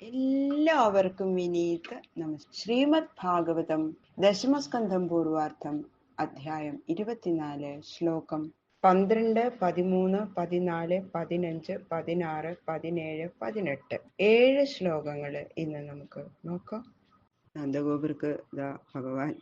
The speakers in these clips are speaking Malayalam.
എല്ലാവർക്കും വിനീത നമസ്കാരം. ശ്രീമദ് ഭാഗവതം ദശമസ്കന്ധം പൂർവാർത്ഥം അധ്യായം 24 ശ്ലോകം 12, 13, 14, 15, 16, 17, 18 7 ശ്ലോകങ്ങള് ഇന്ന് നമുക്ക് നോക്കാം. നന്ദഗോപർക്ക് ഭഗവാൻ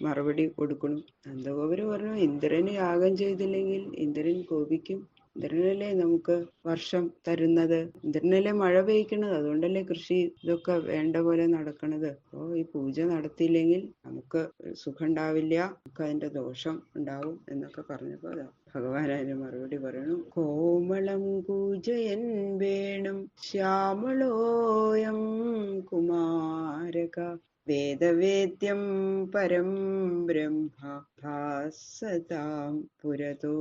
മറുപടി കൊടുക്കണം. നന്ദഗോപര് പറഞ്ഞു, ഇന്ദ്രന് യാഗം ചെയ്തില്ലെങ്കിൽ ഇന്ദ്രൻ കോപിക്കും. ഇന്ദ്രനല്ലേ നമുക്ക് വർഷം തരുന്നത്, ഇന്ദ്രനല്ലേ മഴ പെയ്ക്കുന്നത്, അതുകൊണ്ടല്ലേ കൃഷി ഇതൊക്കെ വേണ്ട പോലെ നടക്കണത്. അപ്പോ ഈ പൂജ നടത്തിയില്ലെങ്കിൽ നമുക്ക് സുഖം ഉണ്ടാവില്ല, നമുക്ക് അതിന്റെ ദോഷം ഉണ്ടാവും എന്നൊക്കെ പറഞ്ഞപ്പോ ഭഗവാൻ അതിന് മറുപടി പറയണു. കോമളം പൂജയൻ വേണം ശ്യാമളോയം കുമാരക വേദവേദ്യം പരം ബ്രഹ്മ ഭാസതാം പുരതോ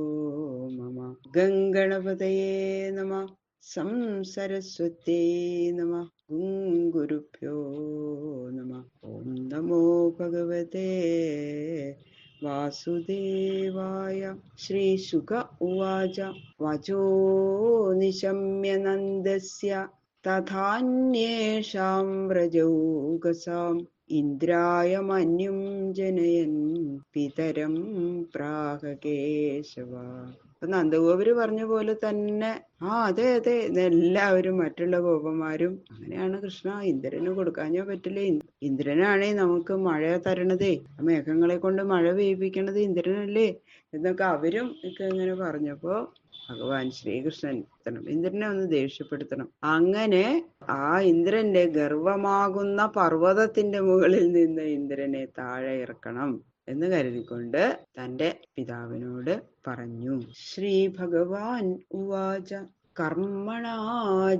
മമ ഗംഗണപതയേ നമ സംസരസ്വത്യേ നമ ഗുരുഭ്യോ നമ ഓം നമോ ഭഗവതേ വാസുദേവായ. ശ്രീശുക ഉവാച വചോ നിശമ്യ നന്ദസ്യ തഥാന്യേഷാം വ്രജൗകസാം ഇന്ദ്രായ മന്യും ജനയൻ പിതരം പ്രാഹകേശവ. അപ്പൊ നന്ദഗോപര് പറഞ്ഞ പോലെ തന്നെ അതെ അതെ എല്ലാവരും മറ്റുള്ള ഗോപന്മാരും അങ്ങനെയാണ് കൃഷ്ണ, ഇന്ദ്രന് കൊടുക്കാഞ്ഞാ പറ്റില്ല. ഇന്ദ്രനാണേ നമുക്ക് മഴ തരണതേ, മേഘങ്ങളെ കൊണ്ട് മഴ പെയ്യിപ്പിക്കണത് ഇന്ദ്രനല്ലേ എന്നൊക്കെ അവരും ഒക്കെ ഇങ്ങനെ പറഞ്ഞപ്പോ ഭഗവാൻ ശ്രീകൃഷ്ണൻ ഇന്ദ്രനെ ഒന്ന് ദേഷ്യപ്പെടുത്തണം. അങ്ങനെ ആ ഇന്ദ്രന്റെ ഗർവമാകുന്ന പർവ്വതത്തിന്റെ മുകളിൽ നിന്ന് ഇന്ദ്രനെ താഴെ ഇറക്കണം എന്ന് കരുതിക്കൊണ്ട് തന്റെ പിതാവിനോട് പറഞ്ഞു. ശ്രീ ഭഗവാൻ ഉവാച കർമ്മണാ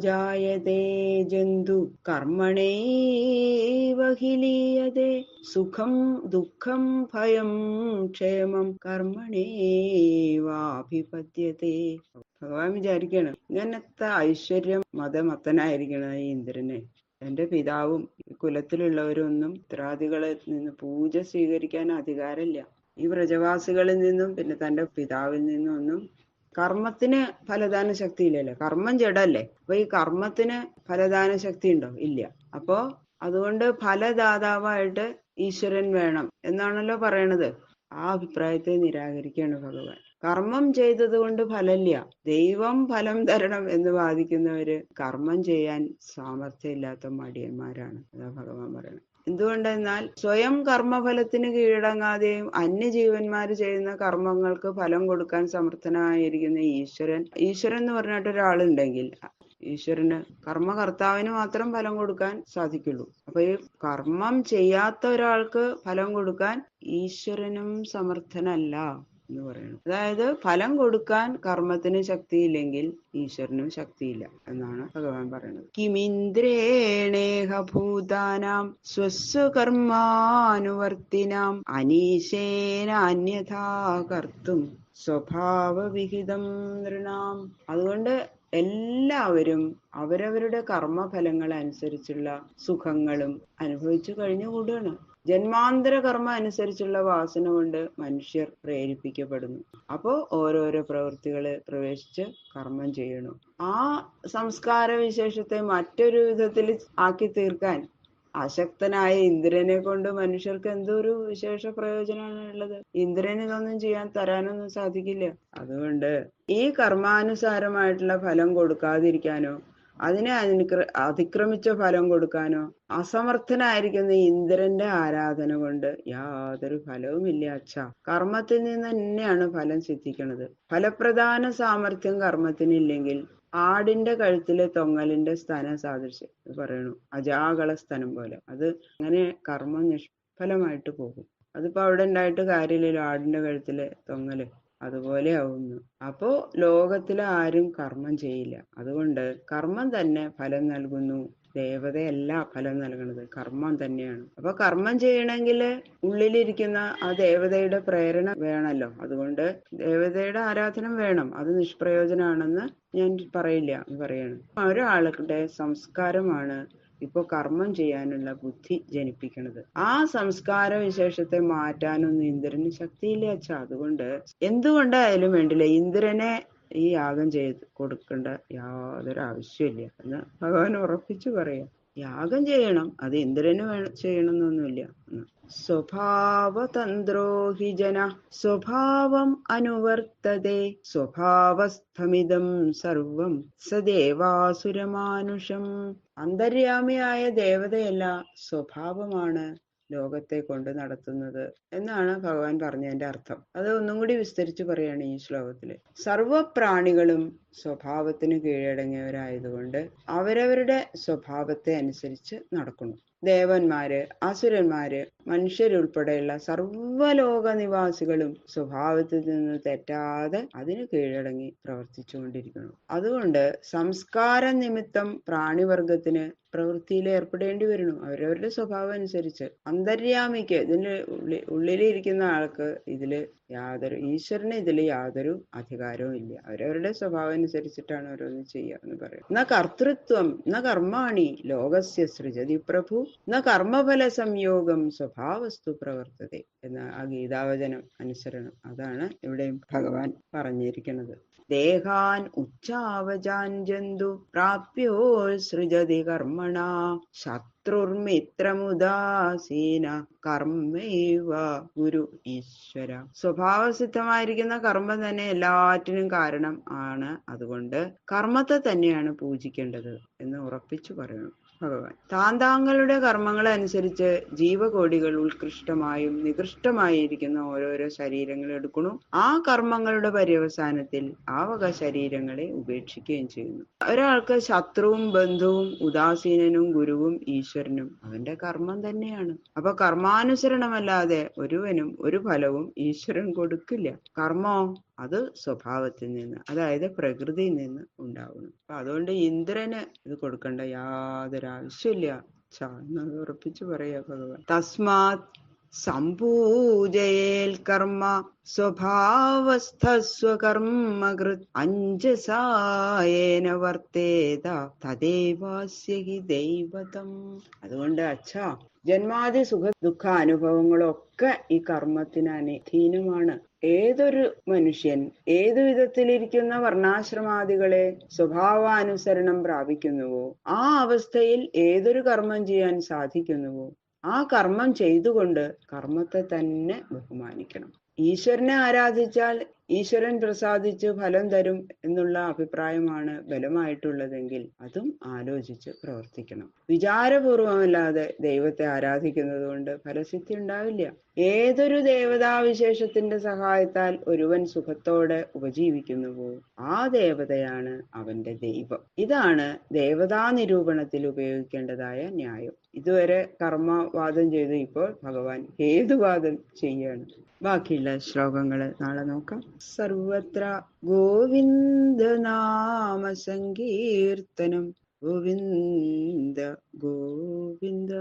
ജായതേ ജന്തു കർമ്മണൈവ ഹി ലീയതേ സുഖം ദുഃഖം ഭയം ക്ഷേമം കർമ്മണൈവാഭിപദ്യതേ. ഭഗവാൻ വിചാരിക്കണം, ഇങ്ങനത്തെ ഐശ്വര്യം മതമത്തനായിരിക്കണം ഈ ഇന്ദ്രനെ. എന്റെ പിതാവും കുലത്തിലുള്ളവരൊന്നും ഉത്തരാദികളിൽ നിന്ന് പൂജ സ്വീകരിക്കാൻ അധികാരമില്ല. ഈ വ്രജവാസികളിൽ നിന്നും പിന്നെ തന്റെ പിതാവിൽ നിന്നും ഒന്നും കർമ്മത്തിന് ഫലദാന ശക്തി ഇല്ലല്ലോ. കർമ്മം ജഡല്ലേ, അപ്പൊ ഈ കർമ്മത്തിന് ഫലദാന ശക്തി ഉണ്ടോ? ഇല്ല. അപ്പോ അതുകൊണ്ട് ഫലദാതാവായിട്ട് ഈശ്വരൻ വേണം എന്നാണല്ലോ പറയണത്. ആ അഭിപ്രായത്തെ നിരാകരിക്കുകയാണ് ഭഗവാൻ. കർമ്മം ചെയ്തത് കൊണ്ട് ഫലമില്ല, ദൈവം ഫലം തരണം എന്ന് വാദിക്കുന്നവര് കർമ്മം ചെയ്യാൻ സാമർഥ്യമില്ലാത്ത മടിയന്മാരാണ്, അതാ ഭഗവാൻ പറയണത്. എന്തുകൊണ്ടെന്നാൽ സ്വയം കർമ്മഫലത്തിന് കീഴടങ്ങാതെയും അന്യജീവന്മാര് ചെയ്യുന്ന കർമ്മങ്ങൾക്ക് ഫലം കൊടുക്കാൻ സമർത്ഥനായിരിക്കുന്ന ഈശ്വരൻ എന്ന് പറഞ്ഞിട്ട് ഒരാളുണ്ടെങ്കിൽ ഈശ്വരന് കർമ്മകർത്താവിന് മാത്രം ഫലം കൊടുക്കാൻ സാധിക്കുള്ളൂ. അപ്പൊ ഈ കർമ്മം ചെയ്യാത്ത ഒരാൾക്ക് ഫലം കൊടുക്കാൻ ഈശ്വരനും സമർത്ഥനല്ല എന്ന് പറയുന്നു. അതായത് ഫലം കൊടുക്കാൻ കർമ്മത്തിന് ശക്തിയില്ലെങ്കിൽ ഈശ്വരനും ശക്തിയില്ല എന്നാണ് ഭഗവാൻ പറയുന്നത്. കിമിന്ദ്രേണേഹ ഭൂതാനാം സ്വസ്വകർമാനുവർത്തിനാം അനീശേന അന്യഥാ കർത്തും സ്വഭാവവിഹിതം നൃണാം. അതുകൊണ്ട് എല്ലാവരും അവരവരുടെ കർമ്മഫലങ്ങൾ അനുസരിച്ചുള്ള സുഖങ്ങളും അനുഭവിച്ചു കഴിഞ്ഞുകൂടുകയാണ്. ജന്മാന്തര കർമ്മ അനുസരിച്ചുള്ള വാസന കൊണ്ട് മനുഷ്യർ പ്രേരിപ്പിക്കപ്പെടുന്നു. അപ്പോ ഓരോരോ പ്രവൃത്തികള് പ്രവേശിച്ച് കർമ്മം ചെയ്യണം. ആ സംസ്കാര വിശേഷത്തെ മറ്റൊരു വിധത്തിൽ ആക്കി തീർക്കാൻ അശക്തനായ ഇന്ദ്രനെ കൊണ്ട് മനുഷ്യർക്ക് എന്തൊരു വിശേഷ പ്രയോജനമാണ് ഉള്ളത്? ഇന്ദ്രന് ഇതൊന്നും ചെയ്യാൻ തരാനൊന്നും സാധിക്കില്ല. അതുകൊണ്ട് ഈ കർമാനുസാരമായിട്ടുള്ള ഫലം കൊടുക്കാതിരിക്കാനോ അതിനെ അതിക്രമിച്ച ഫലം കൊടുക്കാനോ അസമർത്ഥനായിരിക്കുന്ന ഇന്ദ്രന്റെ ആരാധന കൊണ്ട് യാതൊരു ഫലവുമില്ല. അച്ഛാ, കർമ്മത്തിൽ നിന്ന് തന്നെയാണ് ഫലം സിദ്ധിക്കുന്നത്. ഫലപ്രധാന സാമർഥ്യം കർമ്മത്തിനില്ലെങ്കിൽ ആടിന്റെ കഴുത്തിലെ തൊങ്ങലിന്റെ സ്തന സാദൃശ്യം പറയണു, അജാകള സ്തനം പോലെ. അത് അങ്ങനെ കർമ്മം നിഷ്ഫലമായിട്ട് പോകും. അതിപ്പോ അവിടെ ഉണ്ടായിട്ട് കാര്യമില്ലല്ലോ, ആടിന്റെ കഴുത്തിലെ തൊങ്ങല് അതുപോലെ ആവുന്നു. അപ്പോ ലോകത്തിലെ ആരും കർമ്മം ചെയ്യില്ല. അതുകൊണ്ട് കർമ്മം തന്നെ ഫലം നൽകുന്നു. ദേവതയല്ല ഫലം നൽകുന്നത്, കർമ്മം തന്നെയാണ്. അപ്പൊ കർമ്മം ചെയ്യണമെങ്കിൽ ഉള്ളിലിരിക്കുന്ന ആ ദേവതയുടെ പ്രേരണ വേണമല്ലോ. അതുകൊണ്ട് ദേവതയുടെ ആരാധന വേണം. അത് നിഷ്പ്രയോജനാണെന്ന് ഞാൻ പറയില്ല, പറയാണ്. ഒരാളുടെ സംസ്കാരമാണ് ഇപ്പൊ കർമ്മം ചെയ്യാനുള്ള ബുദ്ധി ജനിപ്പിക്കുന്നത്. ആ സംസ്കാര വിശേഷത്തെ മാറ്റാനൊന്നും ഇന്ദ്രന് ശക്തിയില്ല അച്ഛാ. അതുകൊണ്ട് എന്തുകൊണ്ടായാലും വേണ്ടില്ല, ഇന്ദ്രനെ ഈ യാഗം ചെയ്ത് കൊടുക്കേണ്ട യാതൊരു ആവശ്യമില്ല എന്ന് ഭഗവാൻ ഉറപ്പിച്ചു പറയാം. യാഗം ചെയ്യണം. അത് ഇന്ദ്രന് ചെയ്യണം എന്നൊന്നുമില്ല. സ്വഭാവതന്ത്രോ ഹി ജന സ്വഭാവം അനുവർത്തതേ സ്വഭാവസ്ഥമിതം സർവം സദേവാസുരമാനുഷം. അന്തര്യാമിയായ ദേവതയല്ല, സ്വഭാവമാണ് ലോകത്തെ കൊണ്ട് നടത്തുന്നത് എന്നാണ് ഭഗവാൻ പറഞ്ഞതിന്റെ അർത്ഥം. അത് ഒന്നും കൂടി വിസ്തരിച്ച് പറയാണ് ഈ ശ്ലോകത്തില്. സർവപ്രാണികളും സ്വഭാവത്തിന് കീഴടങ്ങിയവരായതുകൊണ്ട് അവരവരുടെ സ്വഭാവത്തെ അനുസരിച്ച് നടക്കുന്നു. ദേവന്മാര്, അസുരന്മാര്, മനുഷ്യരുൾപ്പെടെയുള്ള സർവ്വലോക നിവാസികളും സ്വഭാവത്തിൽ നിന്ന് തെറ്റാതെ അതിന് കീഴടങ്ങി പ്രവർത്തിച്ചുകൊണ്ടിരിക്കുന്നു. അതുകൊണ്ട് സംസ്കാര നിമിത്തം പ്രാണിവർഗത്തിന് പ്രവൃത്തിയിൽ ഏർപ്പെടേണ്ടി വരുന്നു, അവരവരുടെ സ്വഭാവം അനുസരിച്ച്. അന്തര്യാമിക്ക്, ഇതിന്റെ ഉള്ളിലിരിക്കുന്ന ആൾക്ക് ഇതില് ഈശ്വരന് ഇതില് യാതൊരു അധികാരവും ഇല്ല. അവരവരുടെ സ്വഭാവം അനുസരിച്ചിട്ടാണ് ഓരോന്ന് ചെയ്യുക എന്ന് പറയും. ന കർത്തൃത്വം ന കർമാണി ലോകസ്യ സൃജതി പ്രഭു ന കർമ്മഫല സംയോഗം സ്വഭാവസ്തു പ്രവർത്തതേ എന്ന ആ ഗീതാവചനം അനുസരണം. അതാണ് ഇവിടെയും ഭഗവാൻ പറഞ്ഞിരിക്കുന്നത്. ദേഹാൻ ഉച്ചാവജാൻ ജന്തു പ്രാപ്യോ സൃജതി കർമ്മണ ശത്രുർമിത്രമുദാസീന കർമ്മൈവ ഗുരു ഈശ്വര. സ്വഭാവസിദ്ധമായിരിക്കുന്ന കർമ്മം തന്നെ എല്ലാറ്റിനും കാരണം ആണ്. അതുകൊണ്ട് കർമ്മത്തെ തന്നെയാണ് പൂജിക്കേണ്ടത് എന്ന് ഉറപ്പിച്ചു പറയണം ഭഗവാൻ. താന്താങ്ങളുടെ കർമ്മങ്ങൾ അനുസരിച്ച് ജീവകോടികൾ ഉത്കൃഷ്ടമായും നികൃഷ്ടമായിരിക്കുന്ന ഓരോരോ ശരീരങ്ങൾ എടുക്കുന്നു. ആ കർമ്മങ്ങളുടെ പര്യവസാനത്തിൽ ആ വക ശരീരങ്ങളെ ഉപേക്ഷിക്കുകയും ചെയ്യുന്നു. ഒരാൾക്ക് ശത്രുവും ബന്ധുവും ഉദാസീനനും ഗുരുവും ഈശ്വരനും അവന്റെ കർമ്മം തന്നെയാണ്. അപ്പൊ കർമാനുസരണമല്ലാതെ ഒരുവനും ഒരു ഫലവും ഈശ്വരൻ കൊടുക്കില്ല. കർമ്മോ അത് സ്വഭാവത്തിൽ നിന്ന്, അതായത് പ്രകൃതിയിൽ നിന്ന് ഉണ്ടാവുന്നു. അപ്പൊ അതുകൊണ്ട് ഇന്ദ്രന് ഇത് കൊടുക്കേണ്ട യാതൊരു ആവശ്യമില്ല എന്നത് ഉറപ്പിച്ചു പറയാ ഭഗവാൻ. തസ്മാത് സംപൂജയേൽ കർമ്മ സ്വഭാവസ്ഥസ്വകർമ്മകൃത് അഞ്ജസായേന വർത്തേത തദേവാസ്യ ഹി ദൈവതം. അതുകൊണ്ട് ജന്മാദി സുഖ ദുഃഖ അനുഭവങ്ങളൊക്കെ ഈ കർമ്മത്തിന് അധീനമാണ്. ഏതൊരു മനുഷ്യൻ ഏതു വിധത്തിലിരിക്കുന്ന വർണ്ണാശ്രമാദികളെ സ്വഭാവാനുസരണം പ്രാപിക്കുന്നുവോ ആ അവസ്ഥയിൽ ഏതൊരു കർമ്മം ചെയ്യാൻ സാധിക്കുന്നുവോ ആ കർമ്മം ചെയ്തുകൊണ്ട് കർമ്മത്തെ തന്നെ ബഹുമാനിക്കണം. ഈശ്വരനെ ആരാധിച്ചാൽ ഈശ്വരൻ പ്രസാദിച്ച് ഫലം തരും എന്നുള്ള അഭിപ്രായമാണ് ബലമായിട്ടുള്ളതെങ്കിൽ അതും ആലോചിച്ച് പ്രവർത്തിക്കണം. വിചാരപൂർവമല്ലാതെ ദൈവത്തെ ആരാധിക്കുന്നത് കൊണ്ട് ഫലസിദ്ധി ഉണ്ടാവില്ല. ഏതൊരു ദേവതാവിശേഷത്തിന്റെ സഹായത്താൽ ഒരുവൻ സുഖത്തോടെ ഉപജീവിക്കുന്നുവോ ആ ദേവതയാണ് അവന്റെ ദൈവം. ഇതാണ് ദേവതാ നിരൂപണത്തിൽ ഉപയോഗിക്കേണ്ടതായ ന്യായം. ഇതുവരെ കർമ്മവാദം ചെയ്തു, ഇപ്പോൾ ഭഗവാൻ ഹേതുവാദം ചെയ്യാണ്. ബാക്കിയുള്ള ശ്ലോകങ്ങള് നാളെ നോക്കാം. സർവത്ര ഗോവിന്ദനാമ സങ്കീർത്തനം ഗോവിന്ദ ഗോവിന്ദ.